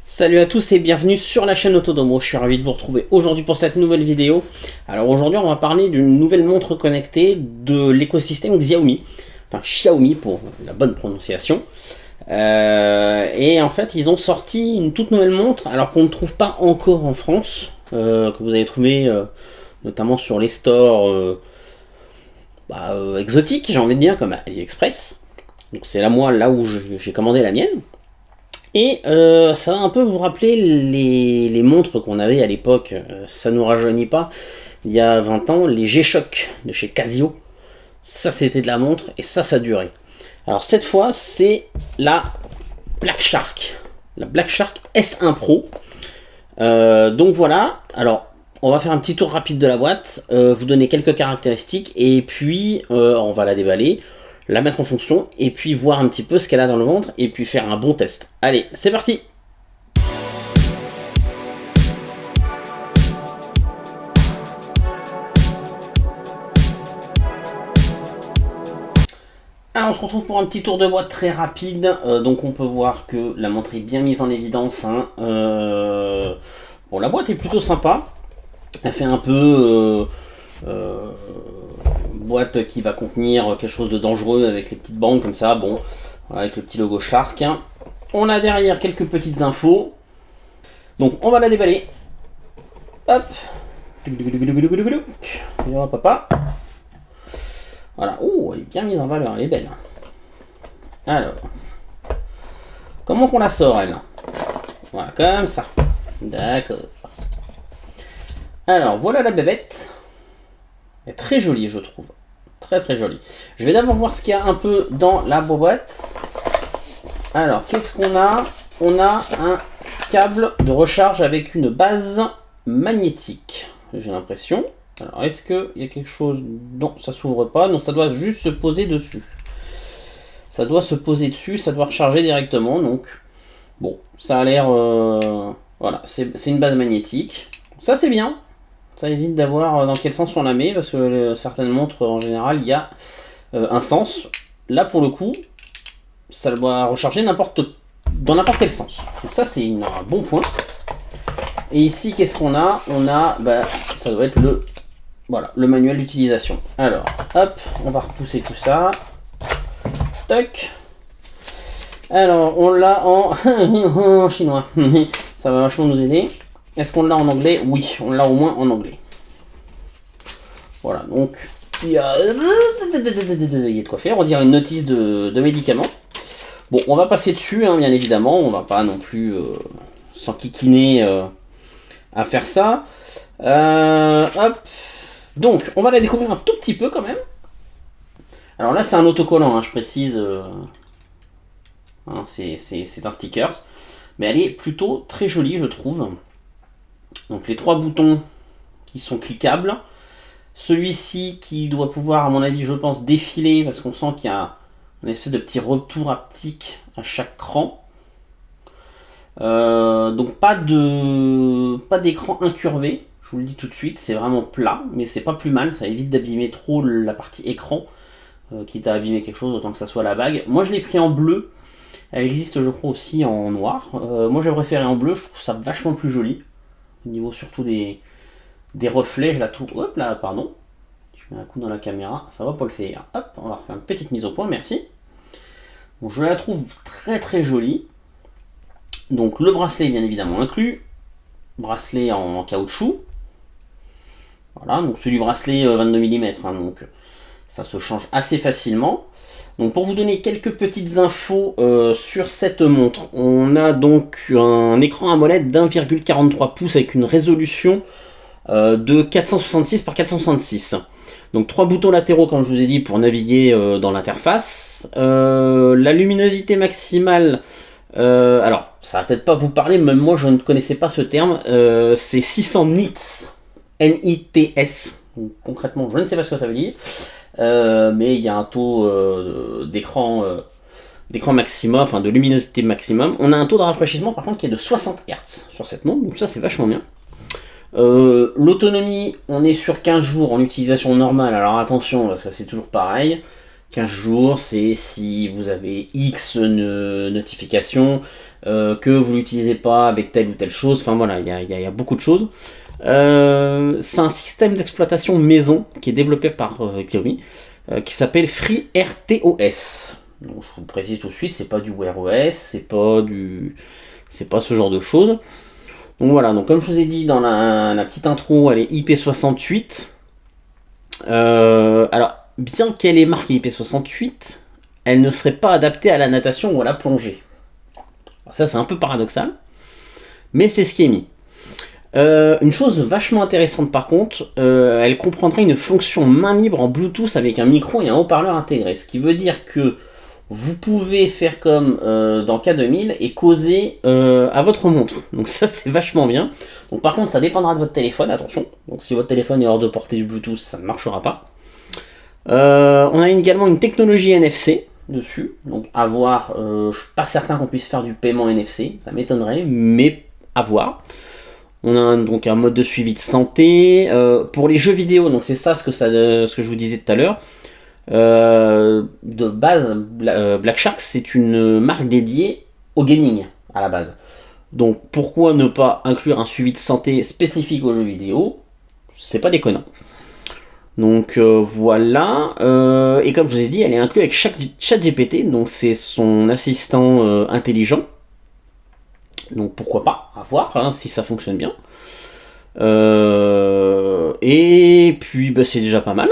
Salut à tous et bienvenue sur la chaîne Autodomo, je suis ravi de vous retrouver aujourd'hui pour cette nouvelle vidéo. Alors aujourd'hui on va parler d'une nouvelle montre connectée de l'écosystème Xiaomi, enfin Xiaomi pour la bonne prononciation. Et en fait ils ont sorti une toute nouvelle montre, alors qu'on ne trouve pas encore en France, que vous avez trouvé notamment sur les stores exotiques, j'ai envie de dire, comme AliExpress. Donc c'est là moi là où j'ai commandé la mienne. Et ça va un peu vous rappeler les montres qu'on avait à l'époque, ça nous rajeunit pas, il y a 20 ans, les G-Shock de chez Casio. Ça c'était de la montre et ça durait. Alors cette fois c'est la Black Shark S1 Pro. Donc voilà, alors on va faire un petit tour rapide de la boîte, vous donner quelques caractéristiques et puis on va la déballer, la mettre en fonction et puis voir un petit peu ce qu'elle a dans le ventre et puis faire un bon test. Allez, c'est parti! Alors on se retrouve pour un petit tour de boîte très rapide. Donc on peut voir que la montre est bien mise en évidence, hein. Bon, la boîte est plutôt sympa. Elle fait un peu boîte qui va contenir quelque chose de dangereux avec les petites bandes comme ça, bon, avec le petit logo Shark. On a derrière quelques petites infos. Donc on va la déballer. Hop. Papa. Voilà. Oh, elle est bien mise en valeur, elle est belle. Alors. Comment qu'on la sort, elle? Voilà, comme ça. D'accord. Alors, voilà la bébête. Elle est très jolie, je trouve. Très très jolie. Je vais d'abord voir ce qu'il y a un peu dans la boîte. Alors, qu'est-ce qu'on a? On a un câble de recharge avec une base magnétique, j'ai l'impression. Alors, est-ce qu'il y a quelque chose? Non, ça s'ouvre pas. Non, ça doit juste se poser dessus. Ça doit se poser dessus, ça doit recharger directement. Donc, bon, ça a l'air... voilà, c'est une base magnétique. Ça, c'est bien. Ça évite d'avoir dans quel sens on la met, parce que certaines montres, en général, il y a un sens. Là, pour le coup, ça doit recharger dans n'importe quel sens. Donc ça, c'est un bon point. Et ici, qu'est-ce qu'on a? On a, ça doit être le manuel d'utilisation. Alors, hop, on va repousser tout ça. Toc. Alors, on l'a en chinois. Ça va vachement nous aider. Est-ce qu'on l'a en anglais? Oui, on l'a au moins en anglais. Voilà, donc il y a de quoi faire. On dirait une notice de médicaments. Bon, on va passer dessus, hein, bien évidemment. On va pas non plus s'enquiquiner à faire ça. Hop. Donc, on va la découvrir un tout petit peu quand même. Alors là, c'est un autocollant, hein, je précise. Hein, c'est un sticker. Mais elle est plutôt très jolie, je trouve. Donc les trois boutons qui sont cliquables. Celui-ci qui doit pouvoir, à mon avis, je pense, défiler, parce qu'on sent qu'il y a une espèce de petit retour haptique à chaque cran. Donc pas d'écran incurvé, je vous le dis tout de suite, c'est vraiment plat, mais c'est pas plus mal, ça évite d'abîmer trop la partie écran, quitte à abîmer quelque chose, autant que ça soit la bague. Moi je l'ai pris en bleu, elle existe je crois aussi en noir. Moi j'ai préféré en bleu, je trouve ça vachement plus joli. Au niveau surtout des reflets, je la trouve... Hop là, pardon. Je mets un coup dans la caméra, ça va pas le faire. Hop, on va refaire une petite mise au point, merci. Bon, je la trouve très très jolie. Donc le bracelet bien évidemment inclus. Bracelet en caoutchouc. Voilà, donc celui bracelet 22 mm, hein, donc ça se change assez facilement. Donc pour vous donner quelques petites infos sur cette montre, on a donc un écran AMOLED d'1,43 pouces avec une résolution de 466 par 466. Donc 3 boutons latéraux comme je vous ai dit pour naviguer dans l'interface. La luminosité maximale, alors ça va peut-être pas vous parler, même moi je ne connaissais pas ce terme, c'est 600 nits, N-I-T-S. Donc, concrètement je ne sais pas ce que ça veut dire. Mais il y a un taux d'écran maximum, enfin de luminosité maximum. On a un taux de rafraîchissement par contre qui est de 60 Hz sur cette montre, donc ça c'est vachement bien. L'autonomie, on est sur 15 jours en utilisation normale, alors attention parce que c'est toujours pareil. 15 jours, c'est si vous avez X notifications, que vous l'utilisez pas avec telle ou telle chose, enfin voilà, il y a beaucoup de choses. C'est un système d'exploitation maison qui est développé par Xiaomi, qui s'appelle FreeRTOS. Donc, je vous précise tout de suite, c'est pas du Wear OS, c'est pas ce genre de choses. Donc voilà, donc comme je vous ai dit dans la petite intro, elle est IP68. Alors, bien qu'elle ait marqué IP68, elle ne serait pas adaptée à la natation ou à la plongée. Alors ça, c'est un peu paradoxal, mais c'est ce qui est mis. Une chose vachement intéressante par contre, elle comprendrait une fonction main libre en Bluetooth avec un micro et un haut-parleur intégré. Ce qui veut dire que vous pouvez faire comme dans K2000 et causer à votre montre. Donc ça c'est vachement bien. Donc par contre ça dépendra de votre téléphone, attention. Donc si votre téléphone est hors de portée du Bluetooth, ça ne marchera pas. On a également une technologie NFC dessus. Donc à voir, je suis pas certain qu'on puisse faire du paiement NFC, ça m'étonnerait, mais à voir. On a donc un mode de suivi de santé. Pour les jeux vidéo, donc c'est ça ce que je vous disais tout à l'heure. De base, Black Shark, c'est une marque dédiée au gaming à la base. Donc pourquoi ne pas inclure un suivi de santé spécifique aux jeux vidéo? C'est pas déconnant. Donc voilà. Et comme je vous ai dit, elle est inclue avec ChatGPT, donc c'est son assistant intelligent. Donc pourquoi pas, à voir hein, si ça fonctionne bien. Et puis bah, c'est déjà pas mal.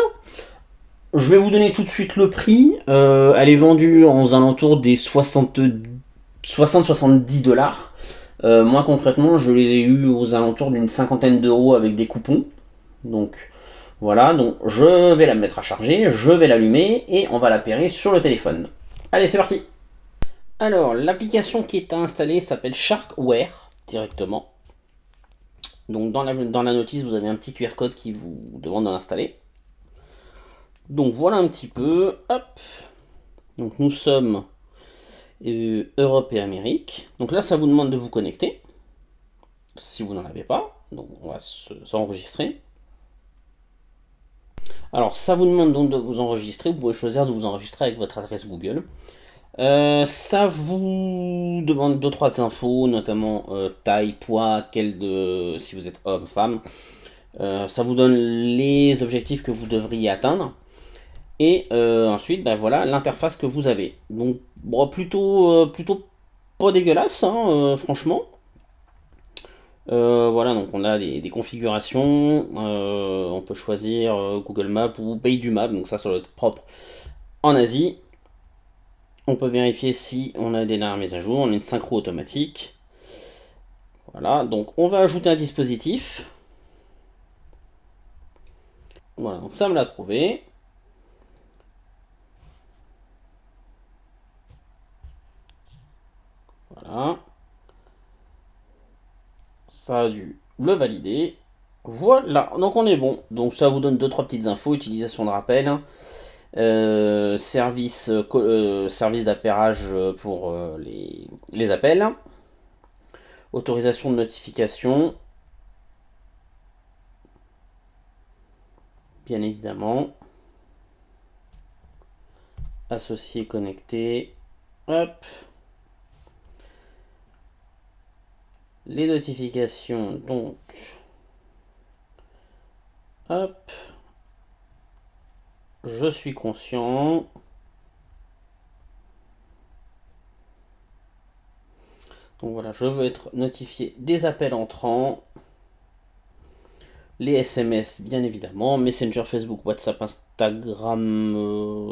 Je vais vous donner tout de suite le prix. Elle est vendue aux alentours des 60-70 dollars. Moi concrètement, je l'ai eu aux alentours d'une cinquantaine d'euros avec des coupons. Donc voilà, donc je vais la mettre à charger, je vais l'allumer et on va l'appairer sur le téléphone. Allez, c'est parti. Alors, l'application qui est à installer s'appelle Sharkware directement. Donc dans la notice, vous avez un petit QR code qui vous demande de l'installer. Donc voilà un petit peu. Hop. Donc nous sommes Europe et Amérique. Donc là, ça vous demande de vous connecter. Si vous n'en avez pas. Donc on va s'enregistrer. Alors ça vous demande donc de vous enregistrer. Vous pouvez choisir de vous enregistrer avec votre adresse Google. Ça vous demande 2-3 infos, notamment taille, poids, si vous êtes homme, femme. Ça vous donne les objectifs que vous devriez atteindre. Et ensuite, ben voilà l'interface que vous avez. Donc bon, plutôt pas dégueulasse, hein, franchement. Voilà, donc on a des configurations. On peut choisir Google Maps ou Pays du Map, donc ça doit être propre en Asie. On peut vérifier si on a des dernières mises à jour, on a une synchro automatique. Voilà, donc on va ajouter un dispositif. Voilà, donc ça me l'a trouvé. Voilà. Ça a dû le valider. Voilà, donc on est bon. Donc ça vous donne 2-3 petites infos, utilisation de rappel. Service d'appairage pour les appels. Autorisation de notification. Bien évidemment. Associé, connecté. Hop. Les notifications, donc. Hop. Je suis conscient. Donc voilà, je veux être notifié des appels entrants. Les SMS, bien évidemment. Messenger, Facebook, WhatsApp, Instagram.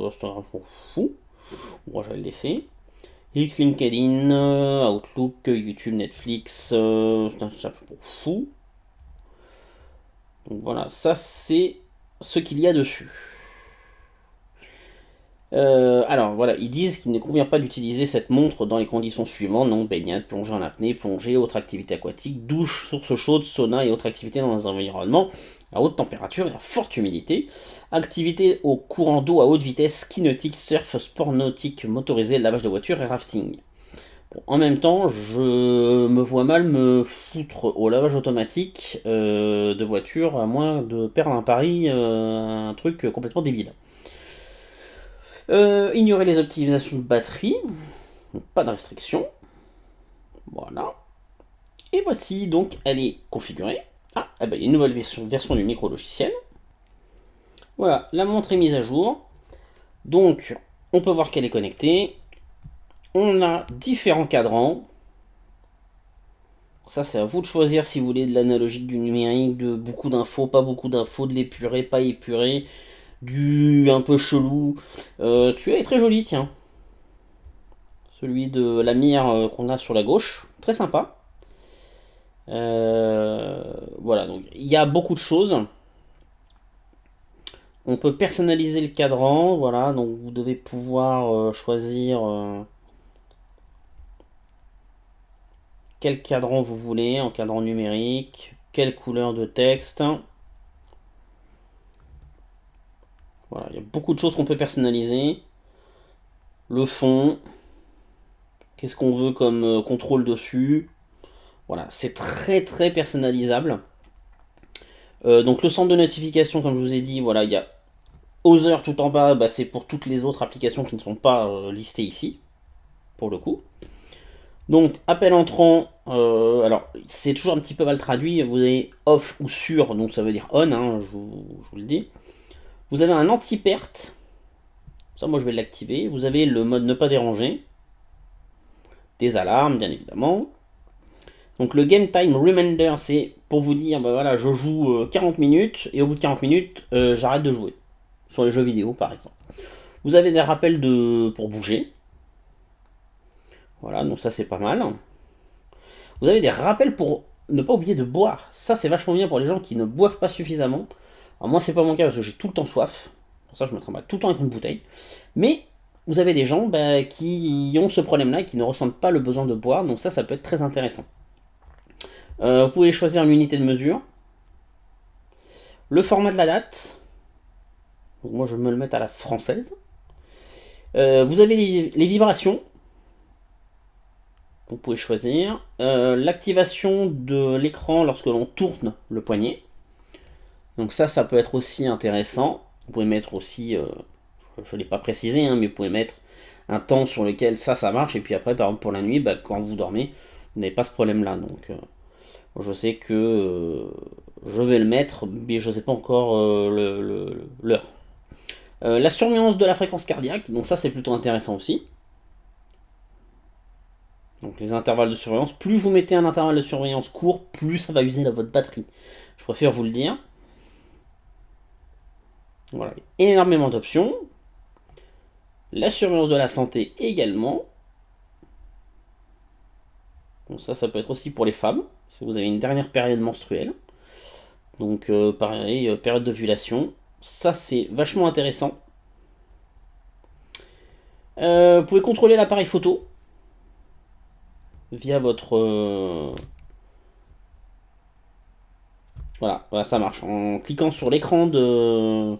Instagram, on fout. Bon, je vais le laisser. X, LinkedIn, Outlook, YouTube, Netflix, Snapchat, on fout. Donc voilà, ça c'est ce qu'il y a dessus. Alors voilà, ils disent qu'il ne convient pas d'utiliser cette montre dans les conditions suivantes, donc baignade, plongée en apnée, plongée, autres activités aquatiques, douche, source chaude, sauna et autres activités dans un environnement à haute température et à forte humidité, activités au courant d'eau à haute vitesse, ski nautique, surf, sport nautique motorisé, lavage de voiture et rafting. Bon, en même temps, je me vois mal me foutre au lavage automatique de voiture, à moins de perdre un pari, un truc complètement débile. Ignorer les optimisations de batterie, donc pas de restriction. Voilà. Et voici, donc, elle est configurée. Ah, eh ben, il y a une nouvelle version du micro-logiciel. Voilà, la montre est mise à jour. Donc, on peut voir qu'elle est connectée. On a différents cadrans. Ça, c'est à vous de choisir si vous voulez de l'analogique, du numérique, de beaucoup d'infos, pas beaucoup d'infos, de l'épuré, pas épuré, du un peu chelou. Celui-là est très joli, tiens. Celui de la mire qu'on a sur la gauche. Très sympa. Voilà, donc il y a beaucoup de choses. On peut personnaliser le cadran, voilà, donc vous devez pouvoir choisir quel cadran vous voulez, en cadran numérique, quelle couleur de texte. Voilà, il y a beaucoup de choses qu'on peut personnaliser. Le fond, qu'est-ce qu'on veut comme contrôle dessus. Voilà, c'est très très personnalisable. Donc le centre de notification, comme je vous ai dit, voilà, il y a Other tout en bas, bah, c'est pour toutes les autres applications qui ne sont pas listées ici, pour le coup. Donc, appel entrant, alors c'est toujours un petit peu mal traduit, vous avez off ou sur, donc ça veut dire on, hein, je vous le dis. Vous avez un anti-perte, ça moi je vais l'activer. Vous avez le mode ne pas déranger, des alarmes bien évidemment. Donc le Game Time Reminder, c'est pour vous dire, bah voilà, je joue 40 minutes, et au bout de 40 minutes, j'arrête de jouer. Sur les jeux vidéo par exemple. Vous avez des rappels pour bouger. Voilà, donc ça c'est pas mal. Vous avez des rappels pour ne pas oublier de boire. Ça c'est vachement bien pour les gens qui ne boivent pas suffisamment. Alors moi c'est pas mon cas parce que j'ai tout le temps soif. Pour ça je me trimballe tout le temps avec une bouteille. Mais vous avez des gens qui ont ce problème-là et qui ne ressentent pas le besoin de boire. Donc ça peut être très intéressant. Vous pouvez choisir une unité de mesure. Le format de la date. Donc moi je vais me le mettre à la française. Vous avez les vibrations. Vous pouvez choisir l'activation de l'écran lorsque l'on tourne le poignet. Donc ça peut être aussi intéressant. Vous pouvez mettre aussi, je ne l'ai pas précisé, hein, mais vous pouvez mettre un temps sur lequel ça marche. Et puis après, par exemple, pour la nuit, quand vous dormez, vous n'avez pas ce problème-là. Donc je sais que je vais le mettre, mais je ne sais pas encore l'heure. La surveillance de la fréquence cardiaque, donc ça c'est plutôt intéressant aussi. Donc les intervalles de surveillance, plus vous mettez un intervalle de surveillance court, plus ça va user votre batterie. Je préfère vous le dire. Voilà, énormément d'options. La surveillance de la santé également. Donc ça peut être aussi pour les femmes, si vous avez une dernière période menstruelle. Donc pareil, période d'ovulation. Ça c'est vachement intéressant. Vous pouvez contrôler l'appareil photo via votre... Voilà, ça marche. En cliquant sur l'écran de...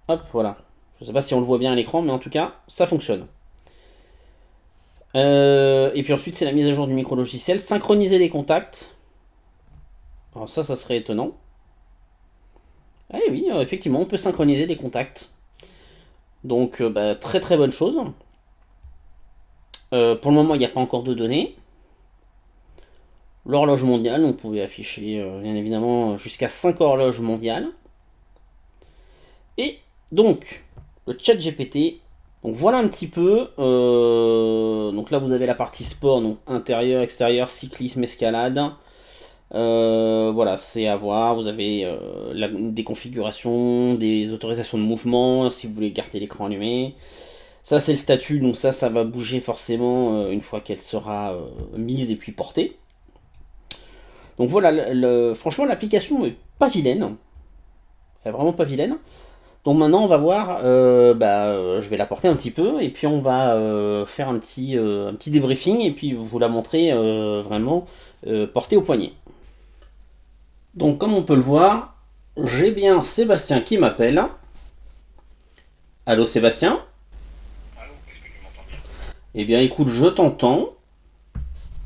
Hop, voilà. Je sais pas si on le voit bien à l'écran, mais en tout cas, ça fonctionne. Et puis ensuite, c'est la mise à jour du micro-logiciel. Synchroniser les contacts. Alors ça serait étonnant. Ah oui, effectivement, on peut synchroniser les contacts. Donc, très très bonne chose. Pour le moment, il n'y a pas encore de données. L'horloge mondiale, donc vous pouvez afficher bien évidemment jusqu'à 5 horloges mondiales. Et donc, le chat GPT. Donc voilà un petit peu. Donc là, vous avez la partie sport, donc intérieur, extérieur, cyclisme, escalade. Voilà, c'est à voir. Vous avez des configurations, des autorisations de mouvement, si vous voulez garder l'écran allumé. Ça, c'est le statut, donc ça va bouger forcément une fois qu'elle sera mise et puis portée. Donc voilà, franchement, l'application est pas vilaine. Elle est vraiment pas vilaine. Donc maintenant, on va voir, je vais la porter un petit peu, et puis on va faire un petit débriefing, et puis vous la montrer vraiment portée au poignet. Donc comme on peut le voir, j'ai bien Sébastien qui m'appelle. Allô Sébastien ? Allô, est-ce que tu m'entends bien? Eh bien écoute, je t'entends.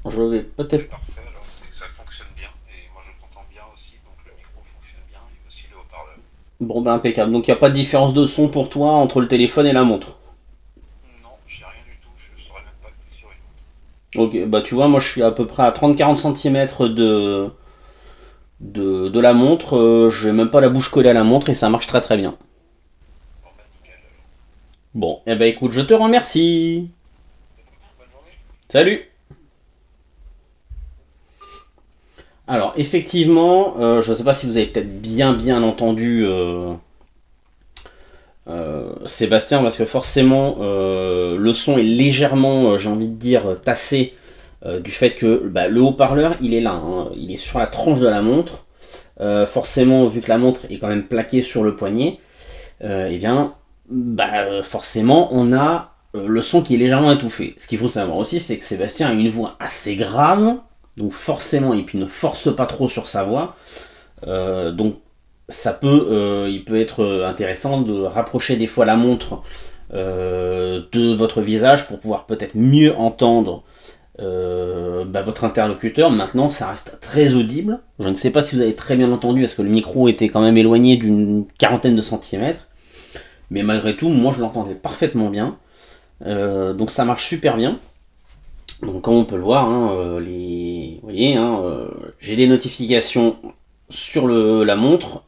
Je vais C'est peut-être... parfait, alors c'est que ça fonctionne bien, et moi je t'entends bien aussi, donc le micro fonctionne bien, et aussi le haut-parleur. Bon ben impeccable, donc il n'y a pas de différence de son pour toi entre le téléphone et la montre. Non, j'ai rien du tout, je saurais même pas que t'es sur une montre. Ok, bah tu vois, moi je suis à peu près à 30-40 cm de la montre. Je n'ai même pas la bouche collée à la montre et ça marche très très bien. Bon, bah nickel alors. Bon, eh ben écoute, je te remercie. Bonne journée. Salut. Alors effectivement, je ne sais pas si vous avez peut-être bien entendu Sébastien, parce que forcément le son est légèrement, j'ai envie de dire, tassé du fait que bah, le haut-parleur il est là, hein, il est sur la tranche de la montre. Forcément, vu que la montre est quand même plaquée sur le poignet, eh bien, bah, forcément, on a le son qui est légèrement étouffé. Ce qu'il faut savoir aussi, c'est que Sébastien a une voix assez grave, donc forcément, et puis ne force pas trop sur sa voix. Donc, il peut être intéressant de rapprocher des fois la montre de votre visage pour pouvoir peut-être mieux entendre bah, votre interlocuteur. Maintenant, ça reste très audible. Je ne sais pas si vous avez très bien entendu, parce que le micro était quand même éloigné d'une quarantaine de centimètres. Mais malgré tout, moi je l'entendais parfaitement bien. Donc ça marche super bien. Donc comme on peut le voir, hein, vous voyez, hein, j'ai des notifications sur la montre.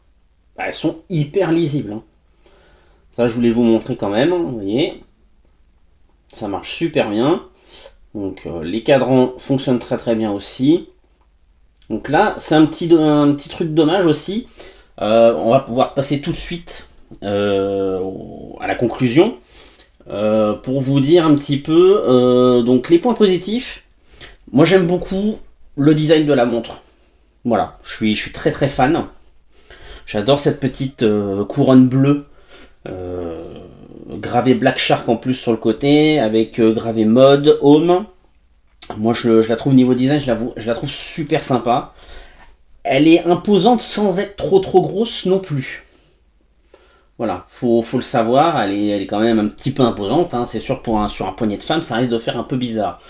Bah, elles sont hyper lisibles, hein. Ça je voulais vous montrer quand même. Vous voyez, ça marche super bien. Donc les cadrans fonctionnent très très bien aussi. Donc là, c'est un petit truc dommage aussi. On va pouvoir passer tout de suite à la conclusion. Pour vous dire un petit peu, donc les points positifs, moi j'aime beaucoup le design de la montre. Voilà, je suis très très fan. J'adore cette petite couronne bleue, euh, gravée Black Shark en plus sur le côté, avec gravé mode, home. Moi je la trouve niveau design, je la trouve super sympa. Elle est imposante sans être trop grosse non plus. Voilà, faut le savoir, elle est quand même un petit peu imposante, hein. C'est sûr sur un poignet de femme, ça risque de faire un peu bizarre.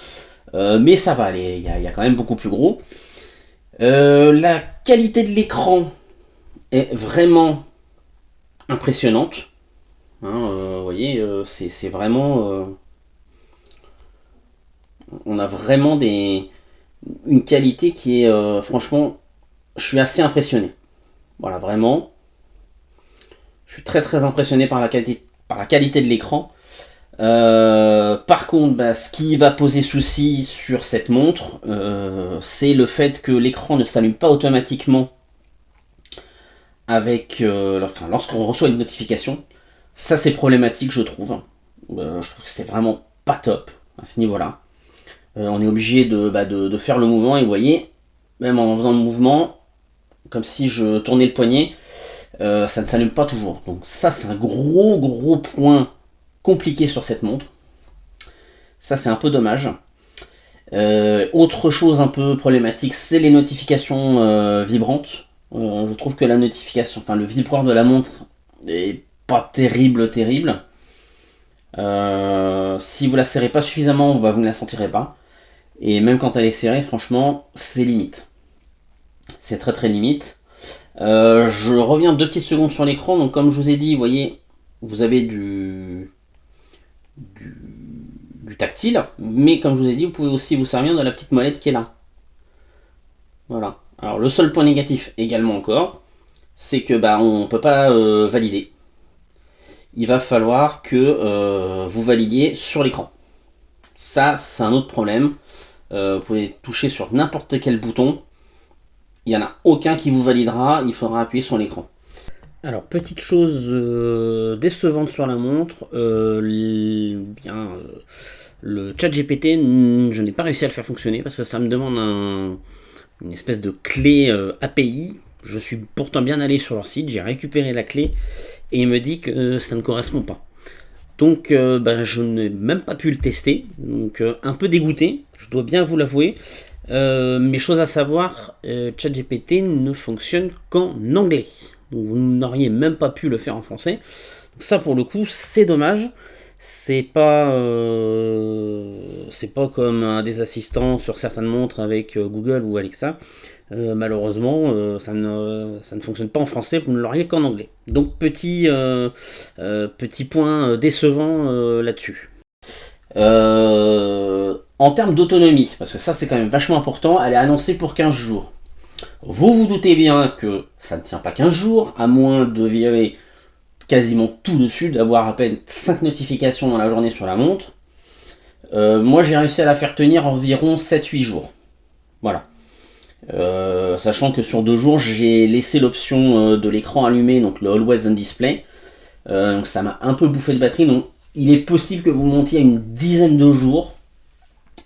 Mais ça va, il y a quand même beaucoup plus gros. La qualité de l'écran est vraiment impressionnante. Hein, vous voyez, c'est vraiment... on a vraiment une qualité qui est... franchement, je suis assez impressionné. Voilà, vraiment. Je suis très impressionné par la qualité de l'écran. Par contre, bah, ce qui va poser souci sur cette montre, c'est le fait que l'écran ne s'allume pas automatiquement enfin, lorsqu'on reçoit une notification. Ça, c'est problématique, je trouve. Je trouve que c'est vraiment pas top à ce niveau-là. On est obligé de faire le mouvement et vous voyez, même en faisant le mouvement, comme si je tournais le poignet, ça ne s'allume pas toujours. Donc ça, c'est un gros point compliqué sur cette montre. Ça, c'est un peu dommage. Autre chose un peu problématique, c'est les notifications vibrantes. Je trouve que la notification, enfin le vibreur de la montre est pas terrible. Si vous la serrez pas suffisamment, bah, vous ne la sentirez pas. Et même quand elle est serrée, franchement, c'est limite. C'est très limite. Je reviens 2 petites secondes sur l'écran. Donc comme je vous ai dit, vous voyez, vous avez du tactile, mais comme je vous ai dit, vous pouvez aussi vous servir de la petite molette qui est là. Voilà. Alors le seul point négatif également encore, c'est que bah on peut pas valider. Il va falloir que vous validiez sur l'écran. Ça, c'est un autre problème. Vous pouvez toucher sur n'importe quel bouton. Il n'y en a aucun qui vous validera. Il faudra appuyer sur l'écran. Alors, petite chose décevante sur la montre. Le chat GPT, je n'ai pas réussi à le faire fonctionner parce que ça me demande une espèce de clé API. Je suis pourtant bien allé sur leur site, j'ai récupéré la clé et il me dit que ça ne correspond pas. Donc je n'ai même pas pu le tester, donc un peu dégoûté, je dois bien vous l'avouer. Mais chose à savoir, ChatGPT ne fonctionne qu'en anglais. Donc vous n'auriez même pas pu le faire en français. Donc ça pour le coup c'est dommage. C'est pas comme des assistants sur certaines montres avec Google ou Alexa. Malheureusement, ça ne fonctionne pas en français, vous ne l'auriez qu'en anglais. Donc petit point décevant là-dessus. En termes d'autonomie, parce que ça c'est quand même vachement important, elle est annoncée pour 15 jours. Vous vous doutez bien que ça ne tient pas 15 jours, à moins de virer quasiment tout dessus, d'avoir à peine 5 notifications dans la journée sur la montre. Moi j'ai réussi à la faire tenir environ 7-8 jours. Voilà. Sachant que sur 2 jours j'ai laissé l'option de l'écran allumé, donc le Always On Display. Donc ça m'a un peu bouffé de batterie, donc il est possible que vous montiez à une dizaine de jours,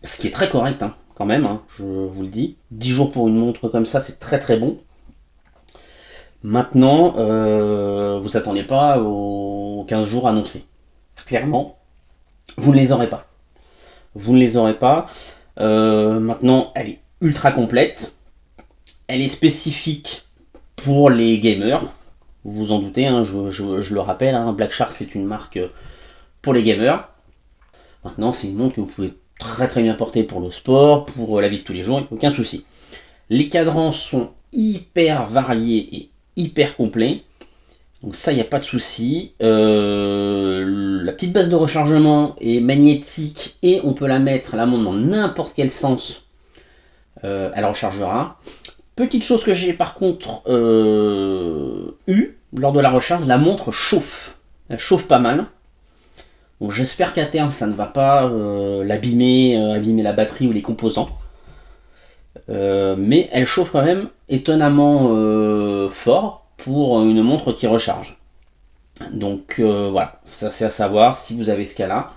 ce qui est très correct hein, quand même, hein, je vous le dis. 10 jours pour une montre comme ça, c'est très très bon. Maintenant, vous attendez pas aux 15 jours annoncés. Clairement, vous ne les aurez pas. Vous ne les aurez pas. Maintenant, elle est ultra complète. Elle est spécifique pour les gamers. Vous vous en doutez, hein, je le rappelle, hein, Black Shark c'est une marque pour les gamers. Maintenant, c'est une montre que vous pouvez très très bien porter pour le sport, pour la vie de tous les jours, aucun souci. Les cadrans sont hyper variés et hyper complets. Donc ça, il n'y a pas de souci. La petite base de rechargement est magnétique et on peut la mettre, la montre, dans n'importe quel sens. Elle rechargera. Petite chose que j'ai par contre eu lors de la recharge, la montre chauffe. Elle chauffe pas mal. Bon, j'espère qu'à terme ça ne va pas l'abîmer, abîmer la batterie ou les composants. Mais elle chauffe quand même étonnamment fort pour une montre qui recharge. Donc voilà, ça c'est à savoir. Si vous avez ce cas-là,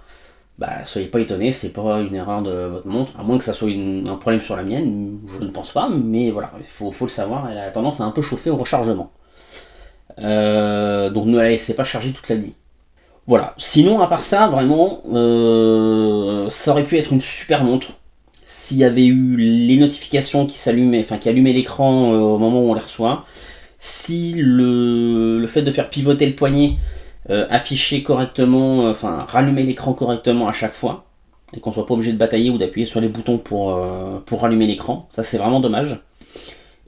bah soyez pas étonnés, c'est pas une erreur de votre montre, à moins que ça soit un problème sur la mienne, je ne pense pas, mais voilà, il faut le savoir, elle a tendance à un peu chauffer au rechargement. Donc ne la laissez pas charger toute la nuit. Voilà, sinon à part ça, vraiment, ça aurait pu être une super montre s'il y avait eu les notifications qui s'allumaient, enfin qui allumaient l'écran au moment où on les reçoit, si le fait de faire pivoter le poignet afficher correctement, enfin rallumer l'écran correctement à chaque fois, et qu'on soit pas obligé de batailler ou d'appuyer sur les boutons pour rallumer l'écran, ça c'est vraiment dommage.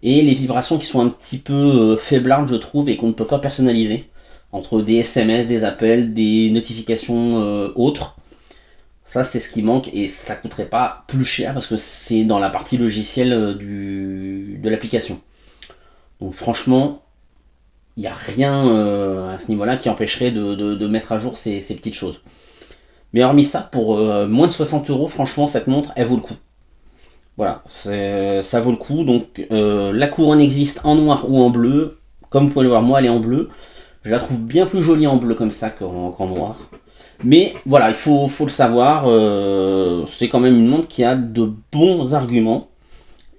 Et les vibrations qui sont un petit peu faiblardes je trouve et qu'on ne peut pas personnaliser, entre des SMS, des appels, des notifications autres, ça c'est ce qui manque et ça coûterait pas plus cher parce que c'est dans la partie logicielle de l'application. Donc franchement, il n'y a rien à ce niveau-là qui empêcherait de mettre à jour ces petites choses. Mais hormis ça, pour moins de 60 €, franchement, cette montre, elle vaut le coup. Voilà, ça vaut le coup. Donc la couronne existe en noir ou en bleu. Comme vous pouvez le voir, moi, elle est en bleu. Je la trouve bien plus jolie en bleu comme ça qu'en noir. Mais voilà, il faut le savoir. C'est quand même une montre qui a de bons arguments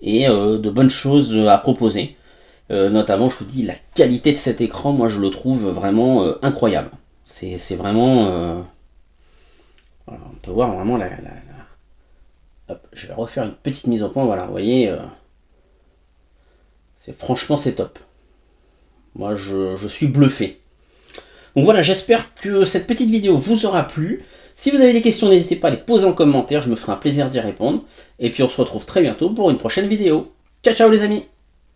et de bonnes choses à proposer. Notamment, je vous dis, la qualité de cet écran, moi je le trouve vraiment incroyable. C'est vraiment... Voilà, on peut voir vraiment Hop, je vais refaire une petite mise au point, voilà, vous voyez, franchement c'est top. Moi je suis bluffé. Donc voilà, j'espère que cette petite vidéo vous aura plu. Si vous avez des questions, n'hésitez pas à les poser en commentaire, je me ferai un plaisir d'y répondre. Et puis on se retrouve très bientôt pour une prochaine vidéo. Ciao ciao les amis!